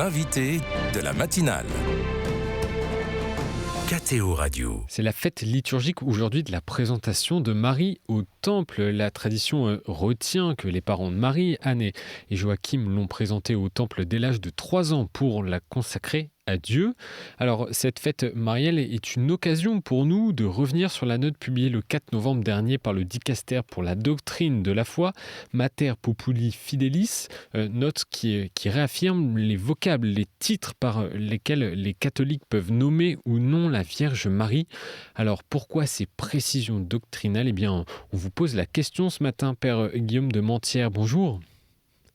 l'invité de la matinale. KTO Radio. C'est la fête liturgique aujourd'hui de la présentation de Marie au temple. La tradition retient que les parents de Marie, Anne et Joachim, l'ont présentée au temple dès l'âge de 3 ans pour la consacrer à Dieu. Alors, cette fête mariale est une occasion pour nous de revenir sur la note publiée le 4 novembre dernier par le Dicaster pour la doctrine de la foi, Mater Populi Fidelis, note qui réaffirme les vocables, les titres par lesquels les catholiques peuvent nommer ou non la Vierge Marie. Alors, pourquoi ces précisions doctrinales ? Eh bien, on vous pose la question ce matin, Père Guillaume de Mentières. Bonjour.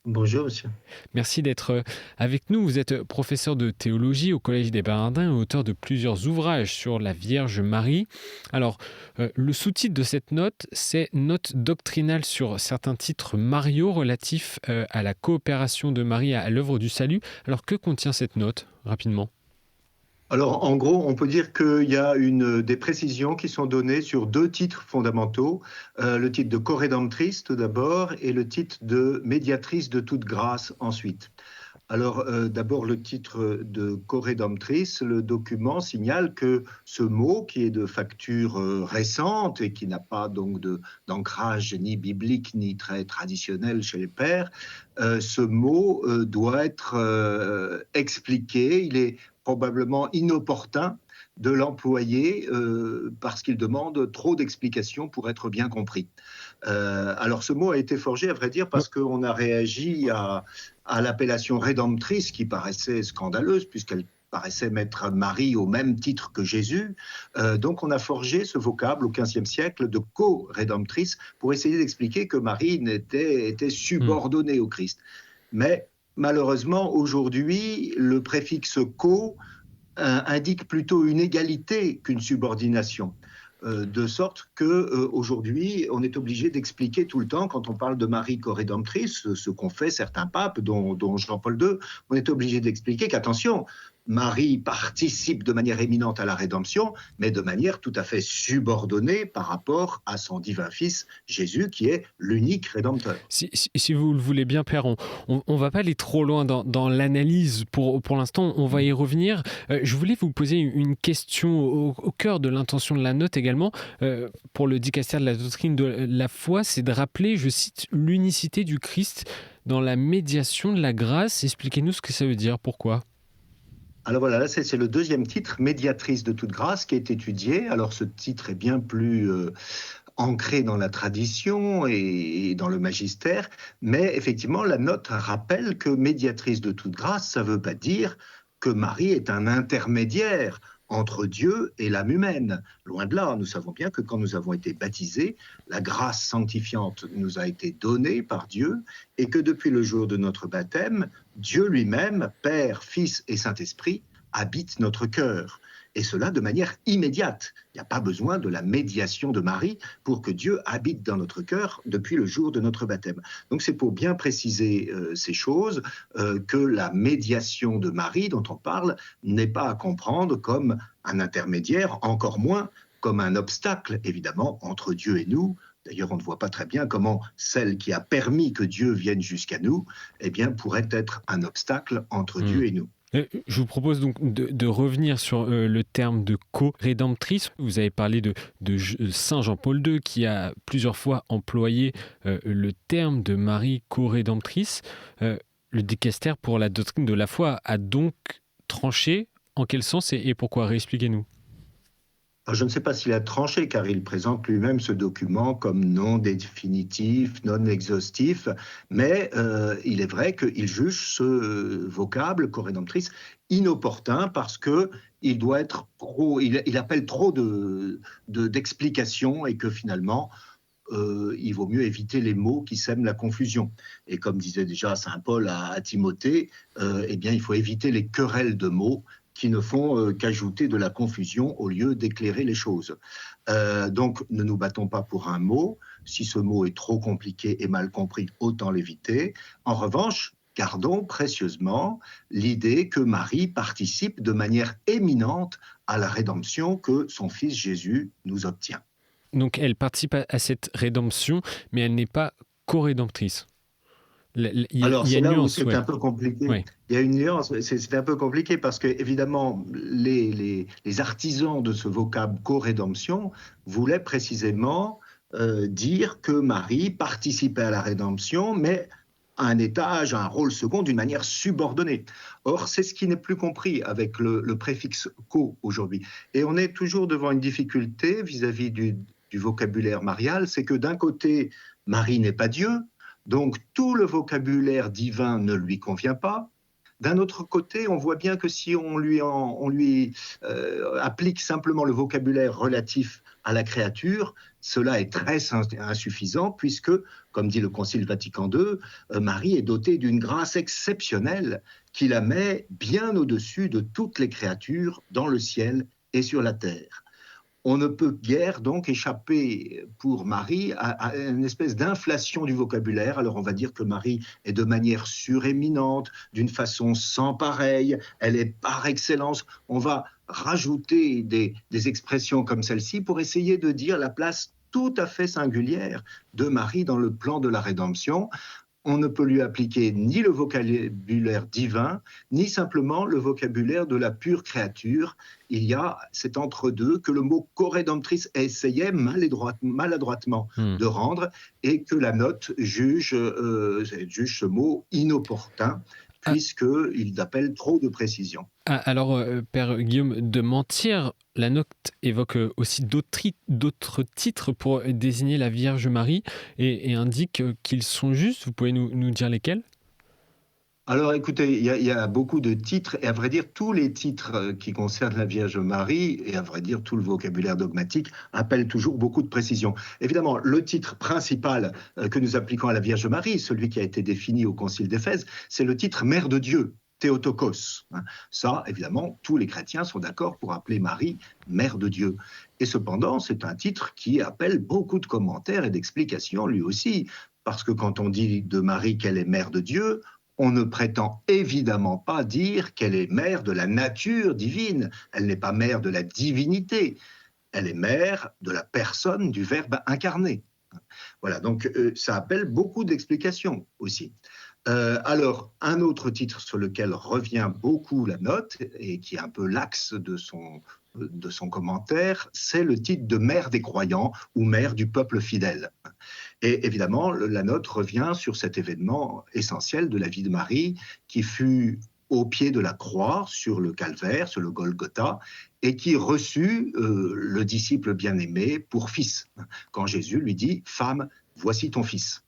Bonjour, monsieur. Merci d'être avec nous. Vous êtes professeur de théologie au Collège des Bernardins et auteur de plusieurs ouvrages sur la Vierge Marie. Alors, le sous-titre de cette note, c'est « Note doctrinale sur certains titres mariaux relatifs à la coopération de Marie à l'œuvre du salut ». Alors, que contient cette note, rapidement ? Alors, en gros, on peut dire qu'il y a des précisions qui sont données sur 2 titres fondamentaux. Le titre de co-rédemptrice, tout d'abord, et le titre de médiatrice de toute grâce, ensuite. Alors, d'abord, le titre de co-rédemptrice, le document signale que ce mot, qui est de facture récente et qui n'a pas donc d'ancrage ni biblique ni très traditionnel chez les pères, ce mot doit être expliqué. Il est probablement inopportun de l'employer parce qu'il demande trop d'explications pour être bien compris. Alors ce mot a été forgé, à vrai dire, parce qu'on a réagi à l'appellation rédemptrice qui paraissait scandaleuse puisqu'elle paraissait mettre Marie au même titre que Jésus. Donc on a forgé ce vocable au XVe siècle de co-rédemptrice pour essayer d'expliquer que Marie était subordonnée au Christ. Mais malheureusement, aujourd'hui, le préfixe « co » indique plutôt une égalité qu'une subordination. De sorte qu'aujourd'hui, on est obligé d'expliquer tout le temps, quand on parle de Marie co-rédemptrice, ce qu'ont fait certains papes, dont Jean-Paul II, on est obligé d'expliquer qu'attention, Marie participe de manière éminente à la rédemption, mais de manière tout à fait subordonnée par rapport à son divin Fils, Jésus, qui est l'unique rédempteur. Si vous le voulez bien, Père, on ne va pas aller trop loin dans l'analyse pour l'instant, on va y revenir. Je voulais vous poser une question au cœur de l'intention de la note également, pour le Dicaster de la doctrine de la foi, c'est de rappeler, je cite, l'unicité du Christ dans la médiation de la grâce. Expliquez-nous ce que ça veut dire, pourquoi ? Alors voilà, là c'est le 2e titre, médiatrice de toute grâce, qui est étudié. Alors ce titre est bien plus ancré dans la tradition et dans le magistère, mais effectivement la note rappelle que médiatrice de toute grâce, ça ne veut pas dire que Marie est un intermédiaire entre Dieu et l'âme humaine. Loin de là, nous savons bien que quand nous avons été baptisés, la grâce sanctifiante nous a été donnée par Dieu et que depuis le jour de notre baptême, Dieu lui-même, Père, Fils et Saint-Esprit, habite notre cœur. Et cela de manière immédiate. Il n'y a pas besoin de la médiation de Marie pour que Dieu habite dans notre cœur depuis le jour de notre baptême. Donc c'est pour bien préciser ces choses que la médiation de Marie dont on parle n'est pas à comprendre comme un intermédiaire, encore moins comme un obstacle, évidemment, entre Dieu et nous. D'ailleurs, on ne voit pas très bien comment celle qui a permis que Dieu vienne jusqu'à nous, eh bien, pourrait être un obstacle entre Dieu et nous. Je vous propose donc de revenir sur le terme de co-rédemptrice. Vous avez parlé de Saint Jean-Paul II qui a plusieurs fois employé le terme de Marie co-rédemptrice. Le Dicaster pour la doctrine de la foi a donc tranché. En quel sens et pourquoi ? Réexpliquez-nous. Je ne sais pas s'il a tranché, car il présente lui-même ce document comme non définitif, non exhaustif, mais il est vrai qu'il juge ce vocable, co-rédemptrice, inopportun parce qu'il doit être il appelle trop d'explications et que finalement, il vaut mieux éviter les mots qui sèment la confusion. Et comme disait déjà saint Paul à Timothée, eh bien, il faut éviter les querelles de mots qui ne font qu'ajouter de la confusion au lieu d'éclairer les choses. Donc, ne nous battons pas pour un mot. Si ce mot est trop compliqué et mal compris, autant l'éviter. En revanche, gardons précieusement l'idée que Marie participe de manière éminente à la rédemption que son Fils Jésus nous obtient. Donc, elle participe à cette rédemption, mais elle n'est pas co-rédemptrice. Alors, Il y a c'est une là où nuance, c'est ouais. un peu compliqué. Ouais. Il y a une nuance, c'est un peu compliqué parce que, évidemment, les artisans de ce vocable co-rédemption voulaient précisément dire que Marie participait à la rédemption, mais à un étage, à un rôle second, d'une manière subordonnée. Or, c'est ce qui n'est plus compris avec le préfixe co aujourd'hui. Et on est toujours devant une difficulté vis-à-vis du vocabulaire marial, c'est que d'un côté, Marie n'est pas Dieu, donc tout le vocabulaire divin ne lui convient pas. D'un autre côté, on voit bien que si on lui applique simplement le vocabulaire relatif à la créature, cela est très insuffisant puisque, comme dit le Concile Vatican II, Marie est dotée d'une grâce exceptionnelle qui la met bien au-dessus de toutes les créatures dans le ciel et sur la terre. On ne peut guère donc échapper pour Marie à une espèce d'inflation du vocabulaire. Alors on va dire que Marie est de manière suréminente, d'une façon sans pareille, elle est par excellence. On va rajouter des expressions comme celle-ci pour essayer de dire la place tout à fait singulière de Marie dans le plan de la rédemption. On ne peut lui appliquer ni le vocabulaire divin, ni simplement le vocabulaire de la pure créature. Il y a cet entre-deux que le mot co-rédemptrice essayait maladroitement Hmm. de rendre et que la note juge ce mot inopportun Ah, puisqu'il appelle trop de précision. alors, Père Guillaume de Mentir, la note évoque aussi d'autres titres pour désigner la Vierge Marie et indique qu'ils sont justes. Vous pouvez nous dire lesquels? Alors écoutez, il y a beaucoup de titres, et à vrai dire, tous les titres qui concernent la Vierge Marie, et à vrai dire, tout le vocabulaire dogmatique, appellent toujours beaucoup de précision. Évidemment, le titre principal que nous appliquons à la Vierge Marie, celui qui a été défini au Concile d'Éphèse, c'est le titre Mère de Dieu, Théotokos. Ça, évidemment, tous les chrétiens sont d'accord pour appeler Marie Mère de Dieu. Et cependant, c'est un titre qui appelle beaucoup de commentaires et d'explications lui aussi, parce que quand on dit de Marie qu'elle est Mère de Dieu, on ne prétend évidemment pas dire qu'elle est mère de la nature divine. Elle n'est pas mère de la divinité. Elle est mère de la personne du Verbe incarné. Voilà, donc ça appelle beaucoup d'explications aussi. Alors, un autre titre sur lequel revient beaucoup la note, et qui est un peu l'axe de son commentaire, c'est le titre de Mère des croyants ou Mère du peuple fidèle. Et évidemment, la note revient sur cet événement essentiel de la vie de Marie qui fut au pied de la croix, sur le calvaire, sur le Golgotha, et qui reçut le disciple bien-aimé pour fils, quand Jésus lui dit « Femme, voici ton fils ».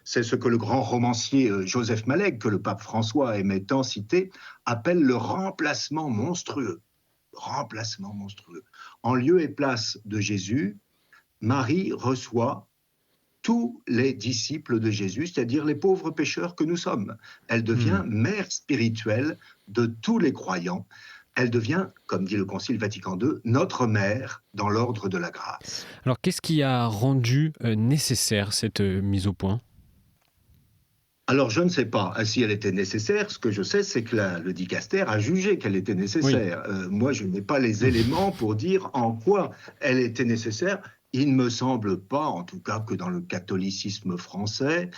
C'est ce que le grand romancier Joseph Malek, que le pape François aimait tant citer, appelle le remplacement monstrueux. Remplacement monstrueux. En lieu et place de Jésus, Marie reçoit tous les disciples de Jésus, c'est-à-dire les pauvres pécheurs que nous sommes. Elle devient mère spirituelle de tous les croyants. Elle devient, comme dit le Concile Vatican II, notre mère dans l'ordre de la grâce. Alors, qu'est-ce qui a rendu nécessaire cette mise au point? Alors, je ne sais pas si elle était nécessaire. Ce que je sais, c'est que le dicaster a jugé qu'elle était nécessaire. Oui. Moi, je n'ai pas les éléments pour dire en quoi elle était nécessaire. Il ne me semble pas, en tout cas, que dans le catholicisme français,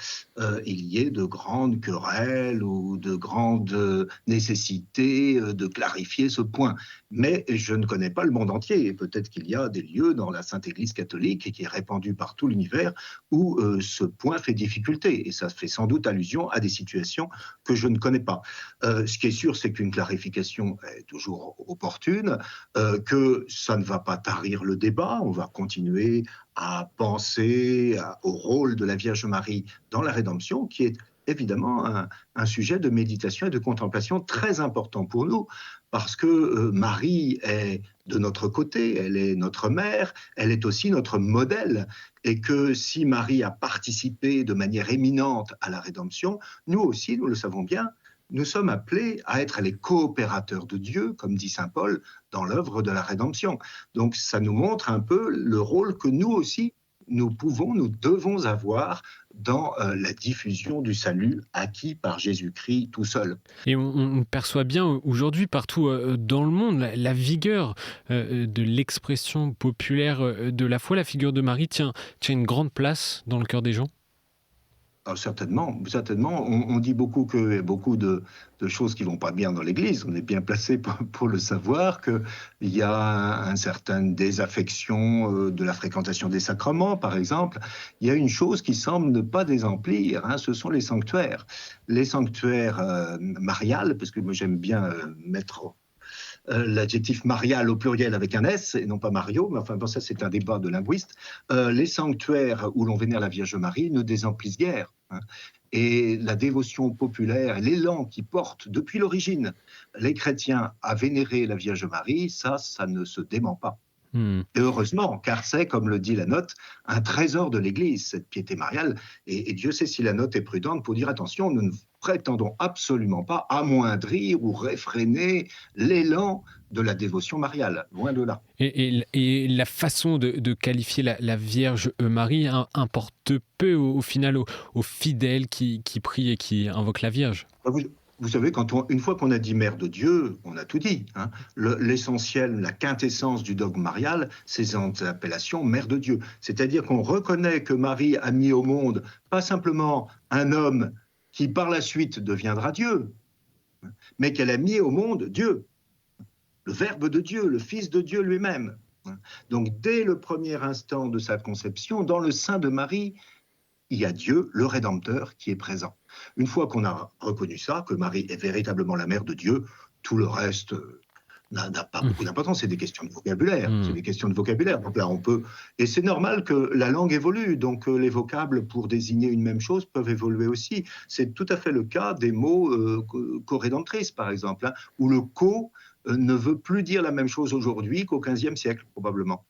il y ait de grandes querelles ou de grandes nécessités de clarifier ce point. Mais je ne connais pas le monde entier, et peut-être qu'il y a des lieux dans la Sainte Église catholique, qui est répandue par tout l'univers, où ce point fait difficulté. Et ça fait sans doute allusion à des situations que je ne connais pas. Ce qui est sûr, c'est qu'une clarification est toujours opportune, que ça ne va pas tarir le débat, on va continuer à penser au rôle de la Vierge Marie dans la rédemption, qui est évidemment un sujet de méditation et de contemplation très important pour nous, parce que Marie est de notre côté, elle est notre mère, elle est aussi notre modèle, et que si Marie a participé de manière éminente à la rédemption, nous aussi, nous le savons bien, nous sommes appelés à être les coopérateurs de Dieu, comme dit saint Paul, dans l'œuvre de la rédemption. Donc ça nous montre un peu le rôle que nous aussi, nous devons avoir dans la diffusion du salut acquis par Jésus-Christ tout seul. Et on perçoit bien aujourd'hui partout dans le monde la vigueur de l'expression populaire de la foi. La figure de Marie tient une grande place dans le cœur des gens. Ah, certainement, certainement. On dit beaucoup qu'il y a beaucoup de choses qui vont pas bien dans l'Église. On est bien placé pour le savoir, qu'il y a un certain désaffection de la fréquentation des sacrements, par exemple. Il y a une chose qui semble ne pas désemplir, hein, ce sont les sanctuaires. Les sanctuaires mariales, parce que moi j'aime bien mettre l'adjectif marial au pluriel avec un S, et non pas Mario, mais enfin bon, ça c'est un débat de linguiste. Les sanctuaires où l'on vénère la Vierge Marie ne désemplissent guère, hein. Et la dévotion populaire, l'élan qui porte depuis l'origine les chrétiens à vénérer la Vierge Marie, ça ne se dément pas. Et heureusement, car c'est, comme le dit la note, un trésor de l'Église, cette piété mariale. Et Dieu sait si la note est prudente pour dire attention, nous ne prétendons absolument pas amoindrir ou réfréner l'élan de la dévotion mariale, loin de là. Et la façon de qualifier la Vierge Marie importe peu au final aux fidèles qui prient et qui invoquent la Vierge. Vous savez, une fois qu'on a dit Mère de Dieu, on a tout dit, hein. L'essentiel, la quintessence du dogme marial, c'est cette appellation Mère de Dieu. C'est-à-dire qu'on reconnaît que Marie a mis au monde pas simplement un homme qui par la suite deviendra Dieu, mais qu'elle a mis au monde Dieu, le Verbe de Dieu, le Fils de Dieu lui-même. Donc dès le premier instant de sa conception, dans le sein de Marie, il y a Dieu, le Rédempteur, qui est présent. Une fois qu'on a reconnu ça, que Marie est véritablement la mère de Dieu, tout le reste n'a pas beaucoup d'importance. C'est des questions de vocabulaire. C'est des questions de vocabulaire. Donc là, on peut... Et c'est normal que la langue évolue. Donc les vocables pour désigner une même chose peuvent évoluer aussi. C'est tout à fait le cas des mots co-rédemptrice, par exemple, hein, où le co ne veut plus dire la même chose aujourd'hui qu'au XVe siècle, probablement.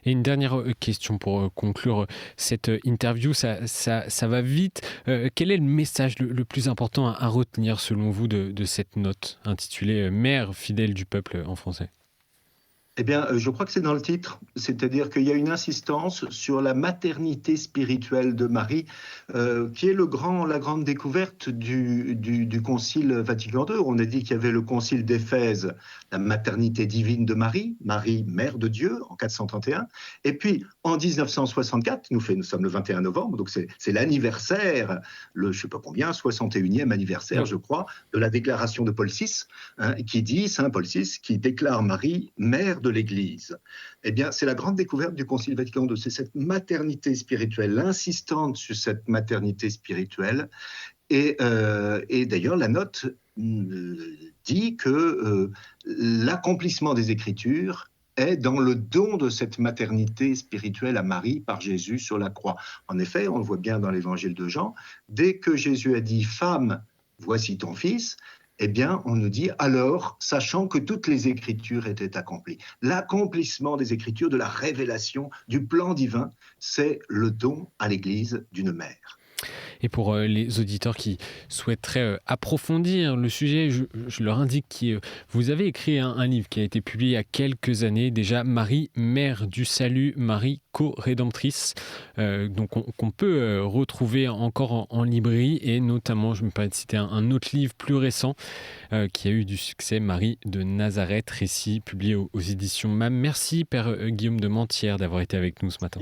Et une dernière question pour conclure cette interview, ça va vite. Quel est le message le plus important à retenir selon vous de cette note intitulée « Mère fidèle du peuple » en français ? Eh bien, je crois que c'est dans le titre, c'est-à-dire qu'il y a une insistance sur la maternité spirituelle de Marie, qui est la grande découverte du Concile Vatican II. On a dit qu'il y avait le Concile d'Éphèse, la maternité divine de Marie, Marie, mère de Dieu, en 431. Et puis, en 1964, nous sommes le 21 novembre, donc c'est l'anniversaire, je ne sais pas combien, 61e anniversaire, je crois, de la déclaration de Paul VI, hein, qui dit, Saint Paul VI, qui déclare Marie, mère de l'Église. Eh bien, c'est la grande découverte du Concile Vatican II, c'est cette maternité spirituelle, l'insistante sur cette maternité spirituelle. Et d'ailleurs, la note dit que l'accomplissement des Écritures est dans le don de cette maternité spirituelle à Marie par Jésus sur la croix. En effet, on le voit bien dans l'évangile de Jean, dès que Jésus a dit « Femme, voici ton fils », eh bien, on nous dit alors, sachant que toutes les Écritures étaient accomplies. L'accomplissement des Écritures, de la révélation, du plan divin, c'est le don à l'Église d'une mère. Et pour les auditeurs qui souhaiteraient approfondir le sujet, je leur indique que vous avez écrit un livre qui a été publié il y a quelques années déjà, Marie, Mère du Salut, Marie, co-rédemptrice, donc qu'on peut retrouver encore en librairie, et notamment, je me permets de citer un autre livre plus récent qui a eu du succès, Marie de Nazareth, récit publié aux éditions MAM. Merci Père Guillaume de Mentières d'avoir été avec nous ce matin.